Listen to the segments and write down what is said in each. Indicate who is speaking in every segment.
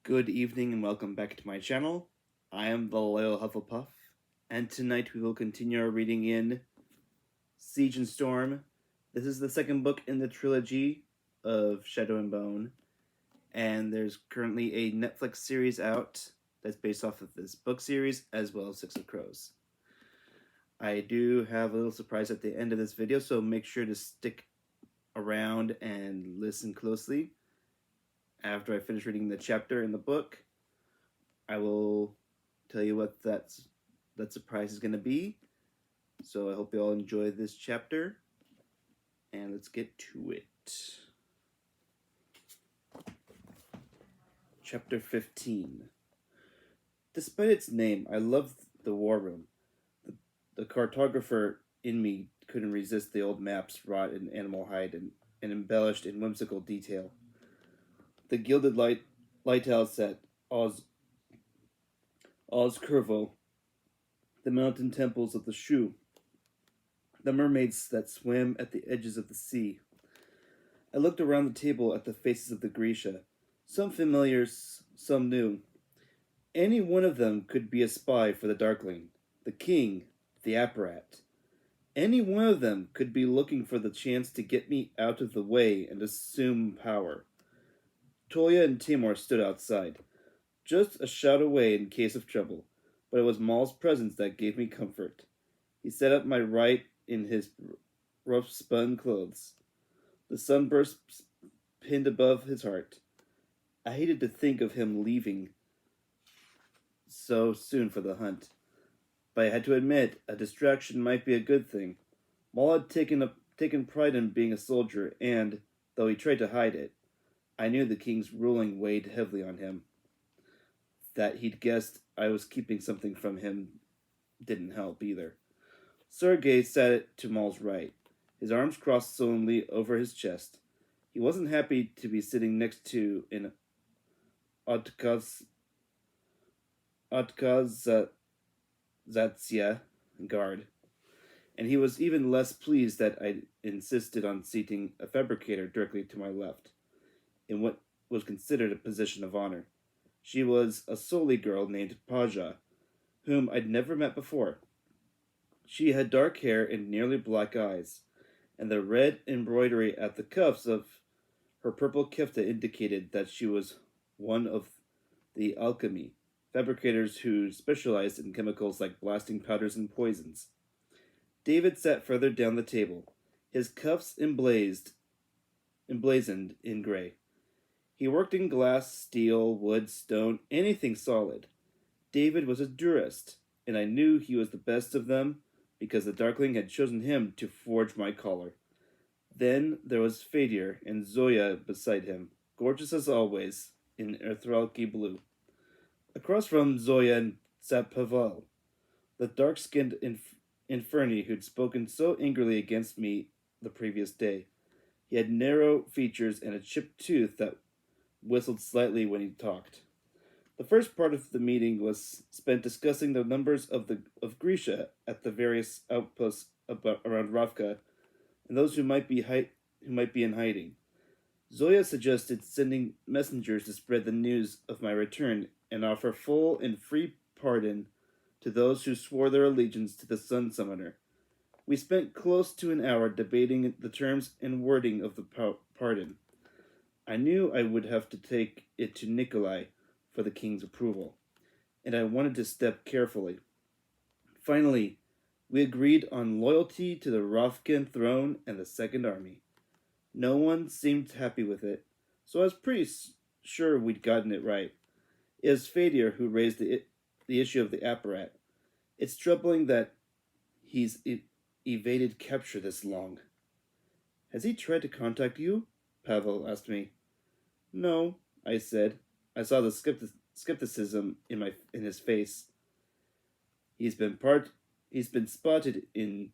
Speaker 1: Good evening and welcome back to my channel. I am the Loyal Hufflepuff, and tonight we will continue our reading in Siege and Storm. This is the second book in the trilogy of Shadow and Bone, and there's currently a Netflix series out that's based off of this book series, as well as Six of Crows. I do have a little surprise at the end of this video, so make sure to stick around and listen closely. After I finish reading the chapter in the book, I will tell you what that surprise is going to be. So I hope you all enjoy this chapter, and let's get to it. Chapter 15. Despite its name, I loved the war room. The cartographer in me couldn't resist the old maps wrought in animal hide and embellished in whimsical detail. The gilded lighthouse at Oscurvo, the mountain temples of the Shu, the mermaids that swam at the edges of the sea. I looked around the table at the faces of the Grisha, some familiar, some new. Any one of them could be a spy for the Darkling, the king, the apparat. Any one of them could be looking for the chance to get me out of the way and assume power. Toya and Timor stood outside, just a shout away in case of trouble, but it was Maul's presence that gave me comfort. He sat at my right in his rough-spun clothes, the sunburst pinned above his heart. I hated to think of him leaving so soon for the hunt, but I had to admit a distraction might be a good thing. Maul had taken pride in being a soldier, and, though he tried to hide it, I knew the king's ruling weighed heavily on him. That he'd guessed I was keeping something from him didn't help either. Sergei sat to Maul's right, his arms crossed solemnly over his chest. He wasn't happy to be sitting next to an Otkazatsia guard, and he was even less pleased that I insisted on seating a fabricator directly to my left, in what was considered a position of honor. She was a Soli girl named Paja, whom I'd never met before. She had dark hair and nearly black eyes, and the red embroidery at the cuffs of her purple kifta indicated that she was one of the alchemy, fabricators who specialized in chemicals like blasting powders and poisons. David sat further down the table, his cuffs emblazoned in gray. He worked in glass, steel, wood, stone, anything solid. David was a durist, and I knew he was the best of them because the Darkling had chosen him to forge my collar. Then there was Fadir and Zoya beside him, gorgeous as always, in etherealky blue. Across from Zoya sat Pavel, the dark-skinned Inferni who'd spoken so angrily against me the previous day. He had narrow features and a chipped tooth that whistled slightly when he talked. The first part of the meeting was spent discussing the numbers of Grisha at the various outposts around Ravka, and those who might be in hiding. Zoya suggested sending messengers to spread the news of my return and offer full and free pardon to those who swore their allegiance to the Sun Summoner. We spent close to an hour debating the terms and wording of the pardon. I knew I would have to take it to Nikolai for the king's approval, and I wanted to step carefully. Finally, we agreed on loyalty to the Ravkan throne and the Second Army. No one seemed happy with it, so I was pretty sure we'd gotten it right. It was Fadir who raised the issue of the apparat. It's troubling that he's evaded capture this long. Has he tried to contact you? Pavel asked me. No, I said. I saw the skepticism in his face. He's been spotted in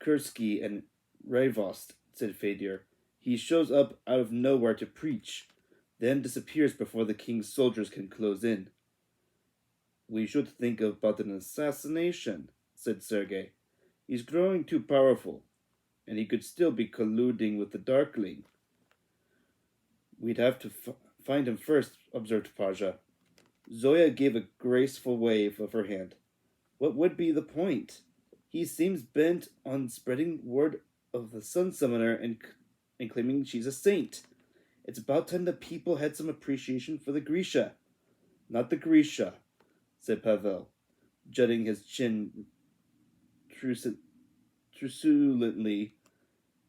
Speaker 1: Kursky and Ravost, said Fadir. He shows up out of nowhere to preach, then disappears before the king's soldiers can close in. We should think about an assassination, said Sergei. He's growing too powerful, and he could still be colluding with the Darkling. We'd have to find him first, observed Paja. Zoya gave a graceful wave of her hand. What would be the point? He seems bent on spreading word of the Sun Summoner and claiming she's a saint. It's about time the people had some appreciation for the Grisha. Not the Grisha, said Pavel, jutting his chin truculently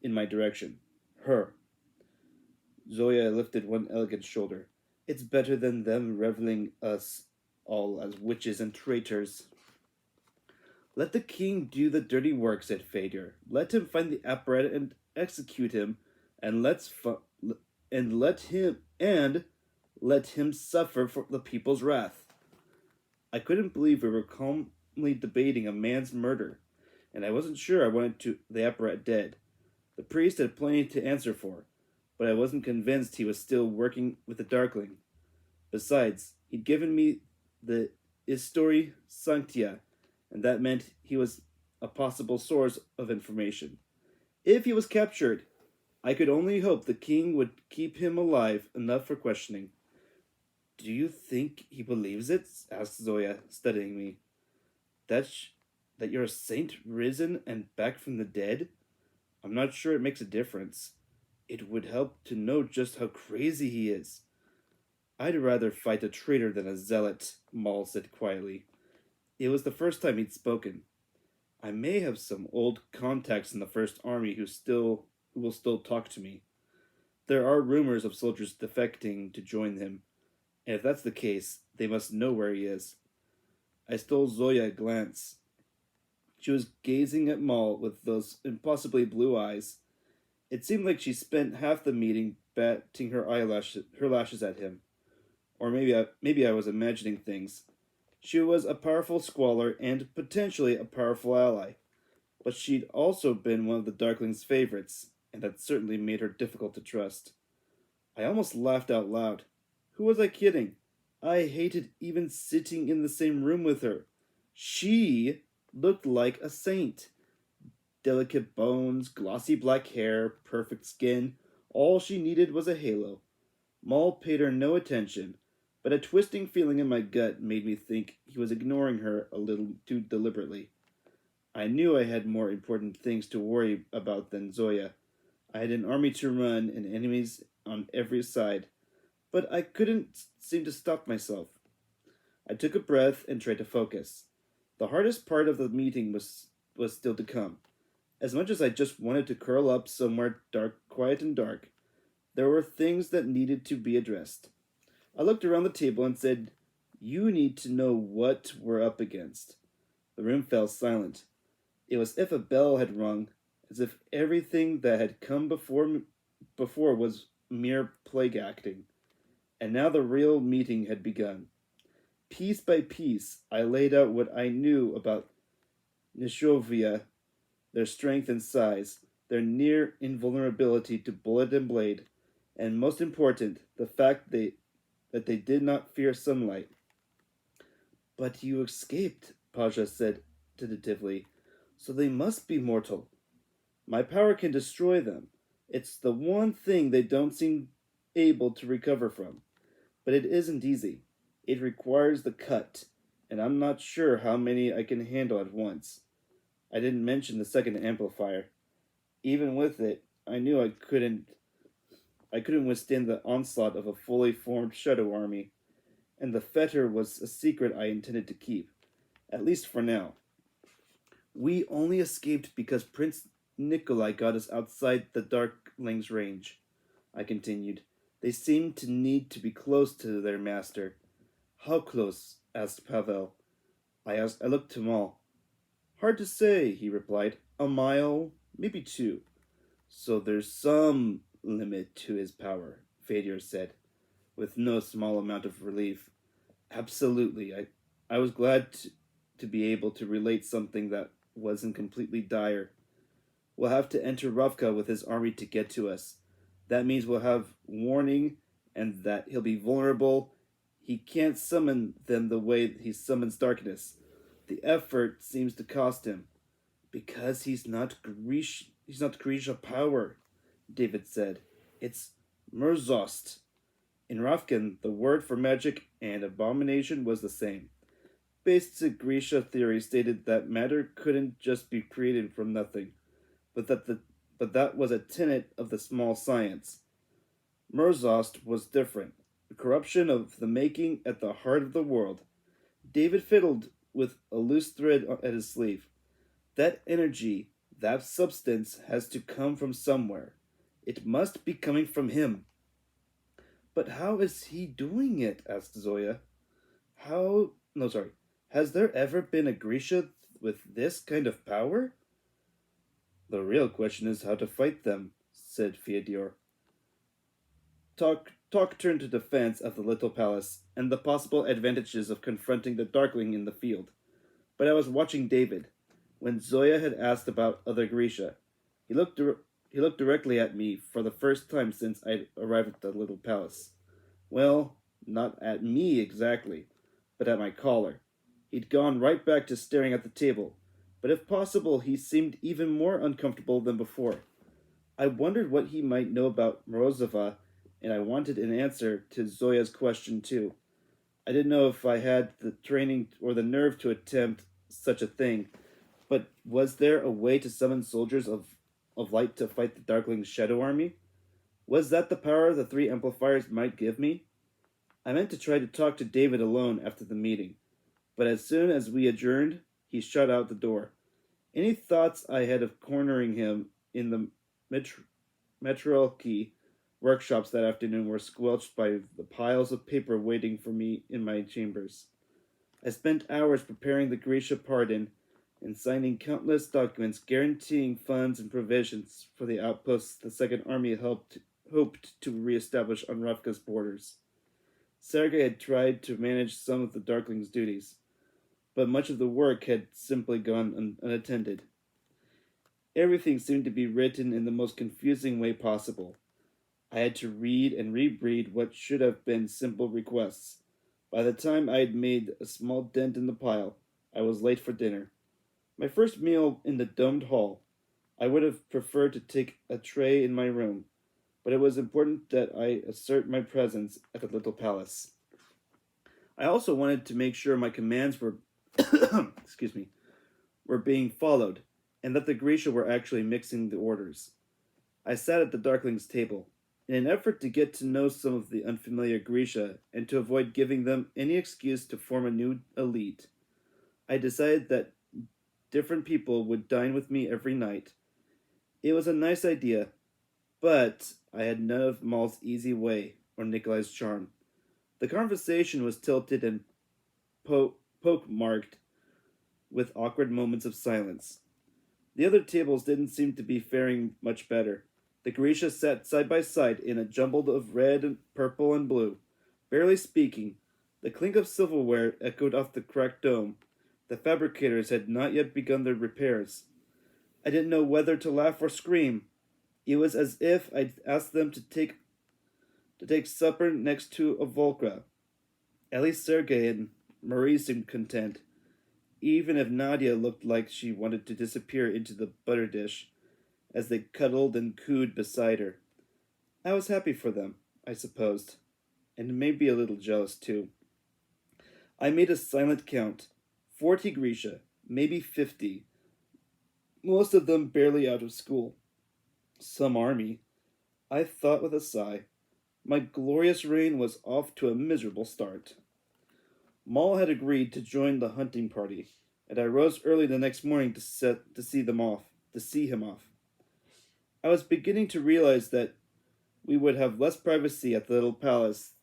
Speaker 1: in my direction. Her. Zoya lifted one elegant shoulder. It's better than them reveling us all as witches and traitors. Let the king do the dirty work, said Fadir. Let him find the apparatus and execute him, and let him suffer for the people's wrath. I couldn't believe we were calmly debating a man's murder, and I wasn't sure I wanted the apparatus dead. The priest had plenty to answer for, but I wasn't convinced he was still working with the Darkling. Besides, he'd given me the Histori Sanctia, and that meant he was a possible source of information. If he was captured, I could only hope the king would keep him alive enough for questioning. Do you think he believes it? Asked Zoya, studying me. That you're a saint risen and back from the dead? I'm not sure it makes a difference. It would help to know just how crazy he is. I'd rather fight a traitor than a zealot, Maul said quietly. It was the first time he'd spoken. I may have some old contacts in the First Army who will still talk to me. There are rumors of soldiers defecting to join him, and if that's the case, they must know where he is. I stole Zoya a glance. She was gazing at Maul with those impossibly blue eyes. It seemed like she spent half the meeting batting her lashes at him. Or maybe I was imagining things. She was a powerful squaller and potentially a powerful ally, but she'd also been one of the Darkling's favorites, and that certainly made her difficult to trust. I almost laughed out loud. Who was I kidding? I hated even sitting in the same room with her. She looked like a saint. Delicate bones, glossy black hair, perfect skin. All she needed was a halo. Maul paid her no attention, but a twisting feeling in my gut made me think he was ignoring her a little too deliberately. I knew I had more important things to worry about than Zoya. I had an army to run and enemies on every side, but I couldn't seem to stop myself. I took a breath and tried to focus. The hardest part of the meeting was still to come. As much as I just wanted to curl up somewhere quiet and dark, there were things that needed to be addressed. I looked around the table and said, You need to know what we're up against. The room fell silent. It was as if a bell had rung, as if everything that had come before was mere plague acting. And now the real meeting had begun. Piece by piece, I laid out what I knew about Nishovia, their strength and size, their near invulnerability to bullet and blade, and most important, the fact that they did not fear sunlight. But you escaped, Paja said tentatively, so they must be mortal. My power can destroy them. It's the one thing they don't seem able to recover from. But it isn't easy. It requires the cut, and I'm not sure how many I can handle at once. I didn't mention the second amplifier. Even with it, I knew I couldn't withstand the onslaught of a fully formed shadow army, and the fetter was a secret I intended to keep, at least for now. We only escaped because Prince Nikolai got us outside the Darkling's range, I continued. They seemed to need to be close to their master. How close? Asked Pavel. I looked to Maul. Hard to say, he replied. A mile, maybe 2. So there's some limit to his power, Fadir said, with no small amount of relief. Absolutely. I was glad to be able to relate something that wasn't completely dire. We'll have to enter Ravka with his army to get to us. That means we'll have warning, and that he'll be vulnerable. He can't summon them the way he summons darkness. The effort seems to cost him. Because he's not Grisha power, David said. It's Murzost. In Rafkin, the word for magic and abomination was the same. Basic Grisha theory stated that matter couldn't just be created from nothing, but that was a tenet of the small science. Murzost was different. The corruption of the making at the heart of the world. David fiddled with a loose thread at his sleeve. That energy, that substance, has to come from somewhere. It must be coming from him. But how is he doing it? Asked Zoya. How. No, sorry. Has there ever been a Grisha with this kind of power? The real question is how to fight them, said Fyodor. Talk turned to defense of the little palace and the possible advantages of confronting the Darkling in the field. But I was watching David. When Zoya had asked about other Grisha, he looked directly at me for the first time since I'd arrived at the little palace. Well, not at me exactly, but at my collar. He'd gone right back to staring at the table, but if possible, he seemed even more uncomfortable than before. I wondered what he might know about Morozova, and I wanted an answer to Zoya's question too. I didn't know if I had the training or the nerve to attempt such a thing, but was there a way to summon soldiers of light to fight the Darkling's shadow army? Was that the power the three amplifiers might give me? I meant to try to talk to David alone after the meeting, but as soon as we adjourned, he shut out the door. Any thoughts I had of cornering him in the Metrolki workshops that afternoon were squelched by the piles of paper waiting for me in my chambers. I spent hours preparing the Grisha pardon and signing countless documents guaranteeing funds and provisions for the outposts the Second Army hoped to reestablish on Ravka's borders. Sergei had tried to manage some of the Darkling's duties, but much of the work had simply gone unattended. Everything seemed to be written in the most confusing way possible. I had to read and reread what should have been simple requests. By the time I had made a small dent in the pile, I was late for dinner. My first meal in the domed hall. I would have preferred to take a tray in my room, but it was important that I assert my presence at the little palace. I also wanted to make sure my commands were were being followed, and that the Grisha were actually mixing the orders. I sat at the Darkling's table. In an effort to get to know some of the unfamiliar Grisha, and to avoid giving them any excuse to form a new elite, I decided that different people would dine with me every night. It was a nice idea, but I had none of Maul's easy way or Nikolai's charm. The conversation was tilted and poke-marked with awkward moments of silence. The other tables didn't seem to be faring much better. The Grisha sat side by side in a jumble of red and purple and blue. Barely speaking, the clink of silverware echoed off the cracked dome. The fabricators had not yet begun their repairs. I didn't know whether to laugh or scream. It was as if I'd asked them to take supper next to a Volkra. At least Sergei and Marie seemed content, even if Nadia looked like she wanted to disappear into the butter dish as they cuddled and cooed beside her. I was happy for them, I supposed, and maybe a little jealous too. I made a silent count. 40 Grisha, maybe 50. Most of them barely out of school. Some army. I thought with a sigh. My glorious reign was off to a miserable start. Maul had agreed to join the hunting party, and I rose early the next morning to see him off. I was beginning to realize that we would have less privacy at the little palace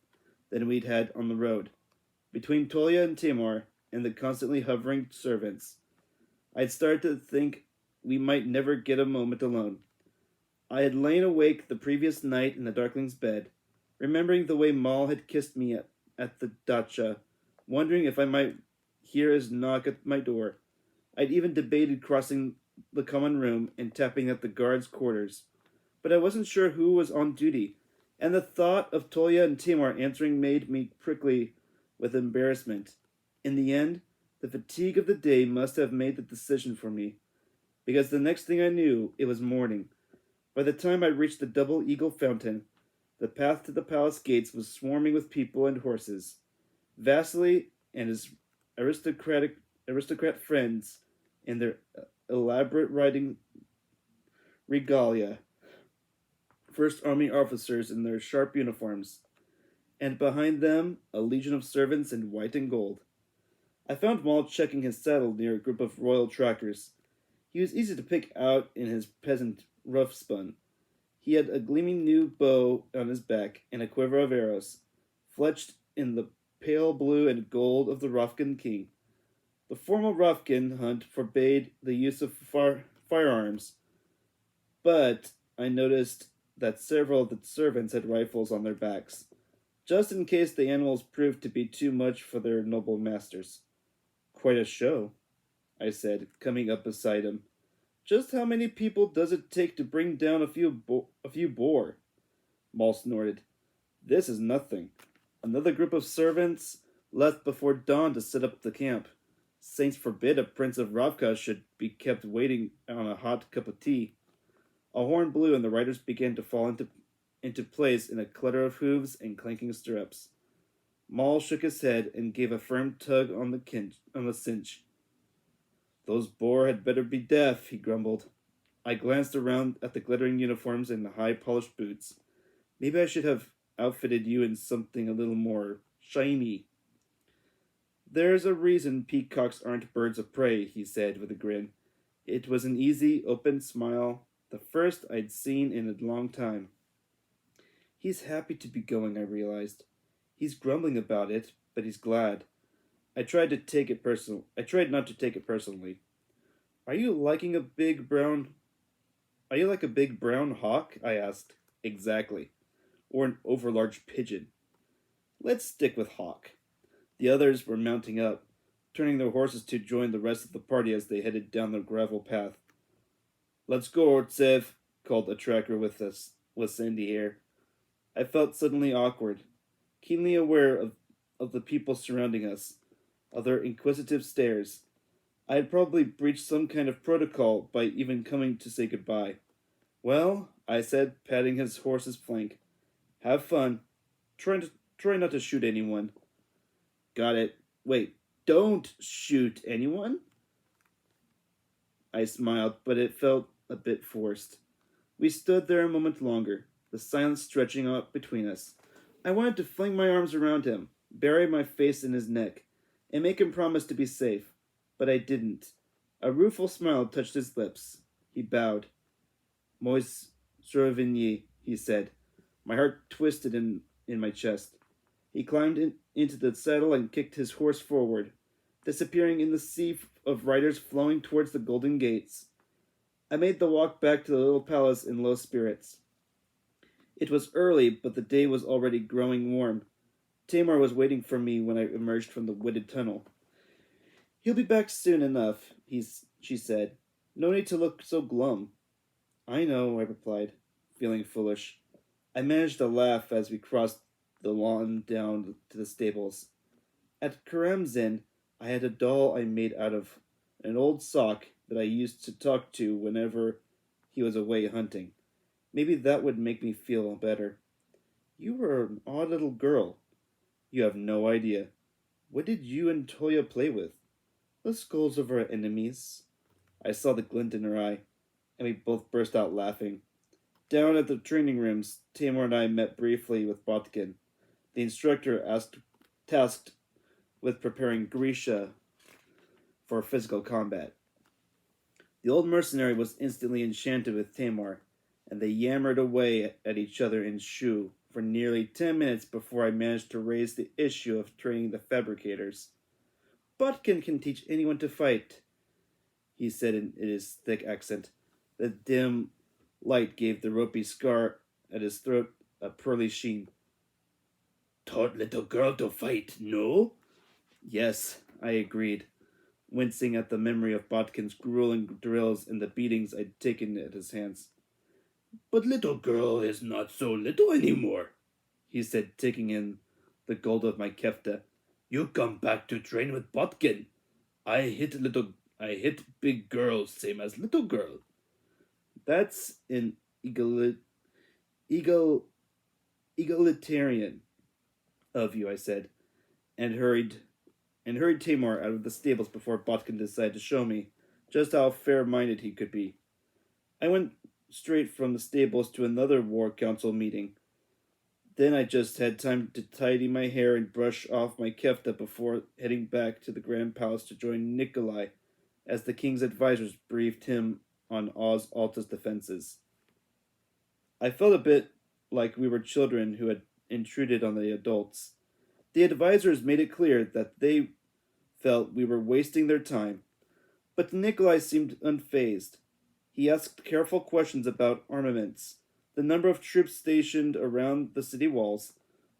Speaker 1: than we'd had on the road. Between Tolia and Timur and the constantly hovering servants, I'd started to think we might never get a moment alone. I had lain awake the previous night in the Darkling's bed, remembering the way Maul had kissed me at the dacha, wondering if I might hear his knock at my door. I'd even debated crossing the common room and tapping at the guards' quarters, but I wasn't sure who was on duty, and the thought of Tolia and Timur answering made me prickly with embarrassment. In the end, the fatigue of the day must have made the decision for me, because the next thing I knew, it was morning. By the time I reached the Double Eagle Fountain, The path to the palace gates was swarming with people and horses. Vasily and his aristocrat friends in their elaborate riding regalia, First Army officers in their sharp uniforms, and behind them a legion of servants in white and gold. I found Maul checking his saddle near a group of royal trackers. He was easy to pick out in his peasant rough spun. He had a gleaming new bow on his back and a quiver of arrows, fletched in the pale blue and gold of the Rufkin king. The formal Rufkin hunt forbade the use of firearms, but I noticed that several of the servants had rifles on their backs, just in case the animals proved to be too much for their noble masters. Quite a show, I said, coming up beside him. Just how many people does it take to bring down a few boar? Maul snorted. This is nothing. Another group of servants left before dawn to set up the camp. Saints forbid a prince of Ravka should be kept waiting on a hot cup of tea. A horn blew and the riders began to fall into place in a clutter of hooves and clanking stirrups. Maul shook his head and gave a firm tug on the cinch. Those boar had better be deaf, he grumbled. I glanced around at the glittering uniforms and the high-polished boots. Maybe I should have outfitted you in something a little more shiny. There's a reason peacocks aren't birds of prey, he said with a grin. It was an easy, open smile, the first I'd seen in a long time. He's happy to be going, I realized. He's grumbling about it, but he's glad. I tried not to take it personally. Are you like a big brown hawk? I asked. Exactly. Or an overlarge pigeon. Let's stick with hawk. The others were mounting up, turning their horses to join the rest of the party as they headed down the gravel path. Let's go, Ortsev, called a tracker with sandy hair. I felt suddenly awkward, keenly aware of the people surrounding us, of their inquisitive stares. I had probably breached some kind of protocol by even coming to say goodbye. Well, I said, patting his horse's flank. Have fun. Try not to shoot anyone. Got it. Wait, don't shoot anyone? I smiled, but it felt a bit forced. We stood there a moment longer, the silence stretching out between us. I wanted to fling my arms around him, bury my face in his neck, and make him promise to be safe, but I didn't. A rueful smile touched his lips. He bowed. Mois Suravigny, he said. My heart twisted in my chest. He climbed into the saddle and kicked his horse forward, disappearing in the sea of riders flowing towards the golden gates. I made the walk back to the little palace in low spirits. It was early, but the day was already growing warm. Tamar was waiting for me when I emerged from the wooded tunnel. He'll be back soon enough, she said. No need to look so glum. I know, I replied, feeling foolish. I managed to laugh as we crossed the lawn down to the stables. At Karamzin, I had a doll I made out of an old sock that I used to talk to whenever he was away hunting. Maybe that would make me feel better. You were an odd little girl. You have no idea. What did you and Toya play with? The skulls of our enemies. I saw the glint in her eye, and we both burst out laughing. Down at the training rooms, Tamar and I met briefly with Botkin. The instructor tasked with preparing Grisha for physical combat. The old mercenary was instantly enchanted with Tamar, and they yammered away at each other in Shu for nearly 10 minutes before I managed to raise the issue of training the fabricators. Botkin can teach anyone to fight, he said in his thick accent. The dim light gave the ropey scar at his throat a pearly sheen. Taught little girl to fight, no? Yes, I agreed, wincing at the memory of Botkin's grueling drills and the beatings I'd taken at his hands. But little girl is not so little anymore, he said, taking in the gold of my kefta. You come back to train with Botkin. I hit big girls same as little girl. That's an eagle egalitarian of you, I said, and hurried Tamar out of the stables before Botkin decided to show me just how fair-minded he could be. I went straight from the stables to another war council meeting. Then I just had time to tidy my hair and brush off my kefta before heading back to the Grand Palace to join Nikolai as the king's advisors briefed him on Oz Alta's defenses. I felt a bit like we were children who had intruded on the adults. The advisors made it clear that they felt we were wasting their time, but Nikolai seemed unfazed. He asked careful questions about armaments, the number of troops stationed around the city walls,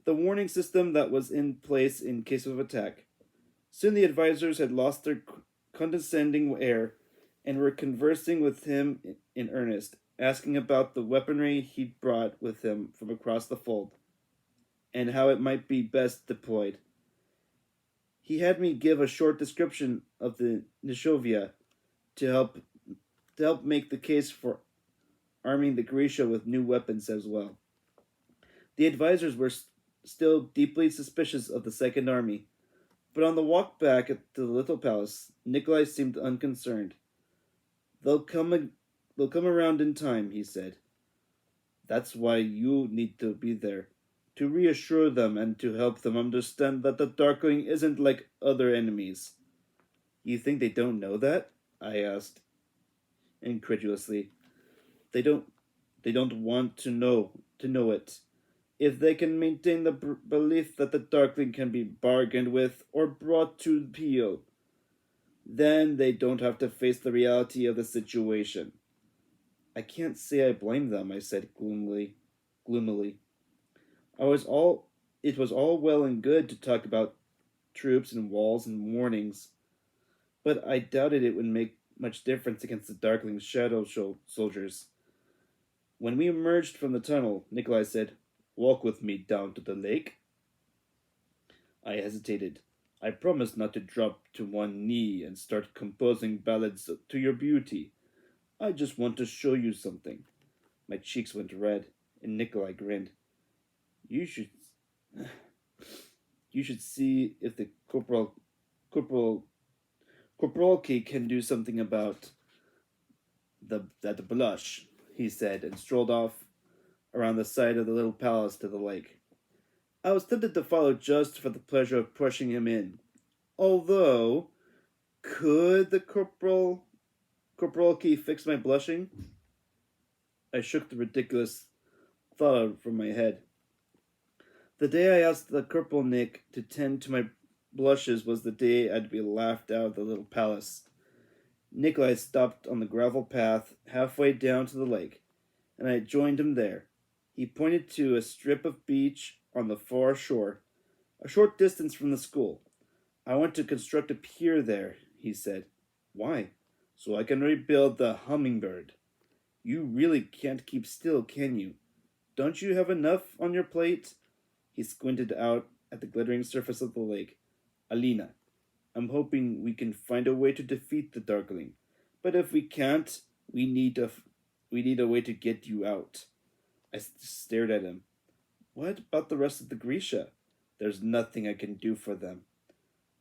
Speaker 1: the warning system that was in place in case of attack. Soon the advisors had lost their condescending air and were conversing with him in earnest, asking about the weaponry he'd brought with him from across the fold and how it might be best deployed. He had me give a short description of the Nishovia to help make the case for arming the Grisha with new weapons as well. The advisors were still deeply suspicious of the Second Army, but on the walk back to the little palace, Nikolai seemed unconcerned. They'll come around in time, he said. That's why you need to be there, to reassure them and to help them understand that the Darkling isn't like other enemies. You think they don't know that? I asked, incredulously. They don't want to know it. If they can maintain the belief that the Darkling can be bargained with or brought to heel, then they don't have to face the reality of the situation. I can't say I blame them, I said gloomily. It was all well and good to talk about troops and walls and warnings, but I doubted it would make much difference against the Darkling's shadow soldiers. When we emerged from the tunnel, Nikolai said, "Walk with me down to the lake." I hesitated. I promised not to drop to one knee and start composing ballads to your beauty. I just want to show you something. My cheeks went red, and Nikolai grinned. You should see if the corporalki can do something about that blush, he said, and strolled off around the side of the little palace to the lake. I was tempted to follow just for the pleasure of pushing him in. Although, could the corporalki fix my blushing? I shook the ridiculous thought from my head. The day I asked the Kerpelnik to tend to my blushes was the day I'd be laughed out of the little palace. Nikolai stopped on the gravel path halfway down to the lake, and I joined him there. He pointed to a strip of beach on the far shore, a short distance from the school. I want to construct a pier there, he said. Why? So I can rebuild the Hummingbird. You really can't keep still, can you? Don't you have enough on your plate? He squinted out at the glittering surface of the lake. Alina, I'm hoping we can find a way to defeat the Darkling. But if we can't, we need a way to get you out. I stared at him. What about the rest of the Grisha? There's nothing I can do for them.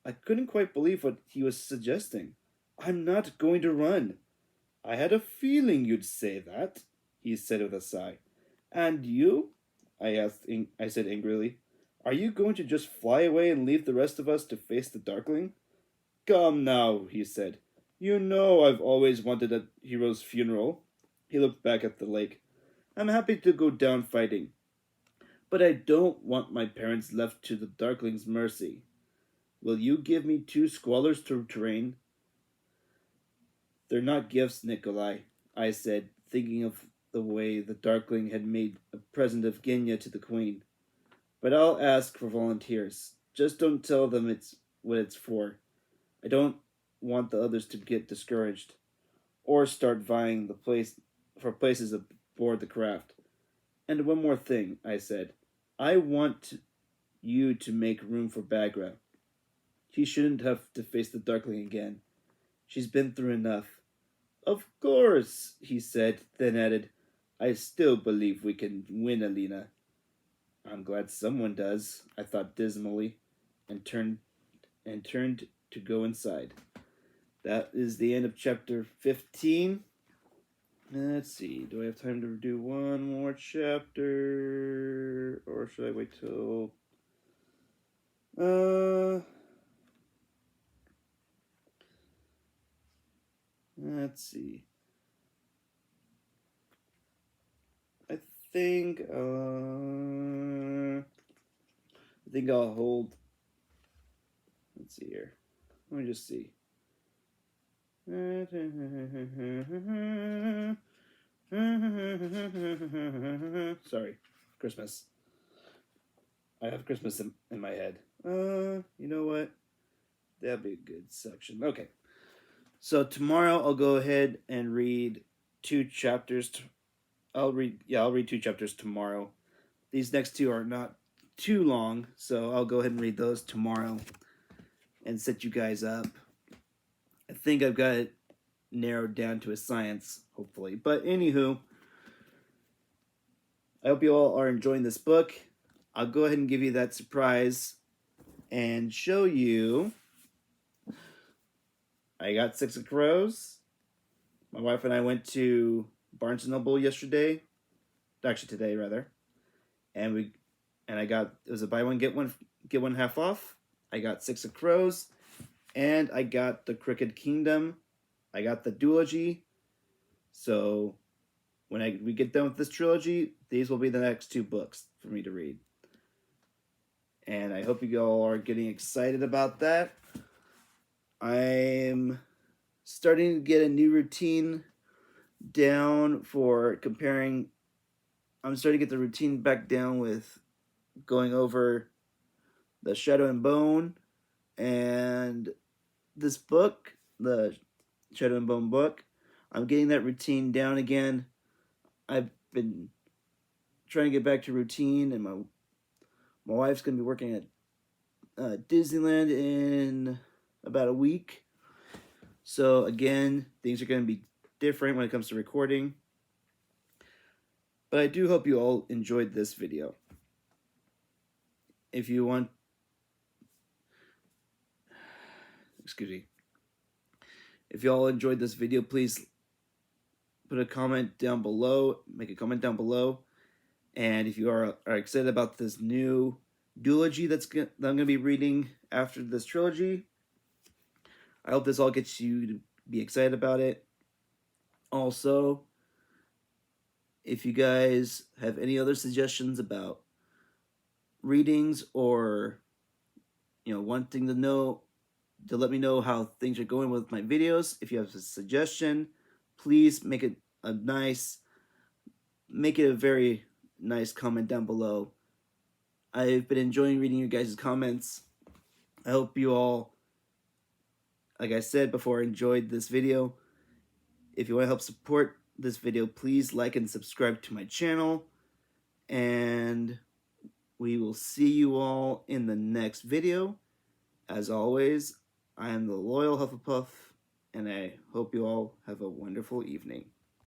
Speaker 1: I couldn't quite believe what he was suggesting. I'm not going to run. I had a feeling you'd say that, he said with a sigh. And you? I said angrily. Are you going to just fly away and leave the rest of us to face the Darkling? Come now, he said. You know I've always wanted a hero's funeral. He looked back at the lake. I'm happy to go down fighting. But I don't want my parents left to the Darkling's mercy. Will you give me 2 squallers to train? They're not gifts, Nikolai, I said, thinking of the way the Darkling had made a present of Genya to the Queen. But I'll ask for volunteers. Just don't tell them what it's for. I don't want the others to get discouraged or start vying for places aboard the craft. And one more thing, I said. I want you to make room for Bagra. She shouldn't have to face the Darkling again. She's been through enough. Of course, he said, then added, I still believe we can win, Alina. I'm glad someone does, I thought dismally, and turned to go inside. That is the end of chapter 15. Let's see, do I have time to do one more chapter? Or should I wait till... Let's see. I think, I'll hold... Let's see here. Let me just see. Sorry, Christmas. I have Christmas in my head. You know what? That'd be a good section. Okay. So tomorrow I'll go ahead and read 2 chapters. I'll read 2 chapters tomorrow. These next 2 are not too long, so I'll go ahead and read those tomorrow and set you guys up. I think I've got it narrowed down to a science, hopefully. But anywho, I hope you all are enjoying this book. I'll go ahead and give you that surprise and show you. I got 6 of Crows. My wife and I went to Barnes & Noble yesterday. Actually, today, rather. And I got, it was a buy one, get one half off. I got 6 of Crows. And I got the Crooked Kingdom. I got the duology. So when we get done with this trilogy, these will be the next 2 books for me to read. And I hope you all are getting excited about that. I'm starting to get a new routine down for comparing. I'm starting to get the routine back down with going over the Shadow and Bone and this book, the Shadow and Bone book. I'm getting that routine down again. I've been trying to get back to routine, and my wife's going to be working at Disneyland in about a week. So again, things are going to be different when it comes to recording. But I do hope you all enjoyed this video. If you want... Excuse me. If you all enjoyed this video, please put a comment down below. Make a comment down below. And if you are excited about this new duology that I'm going to be reading after this trilogy, I hope this all gets you to be excited about it. Also, if you guys have any other suggestions about readings, or wanting to let me know how things are going with my videos, if you have a suggestion, please make it a very nice comment down below. I've been enjoying reading your guys' comments. I hope you all, like I said before, enjoyed this video. If you want to help support this video, please like and subscribe to my channel. And we will see you all in the next video. As always, I am the Loyal Hufflepuff, and I hope you all have a wonderful evening.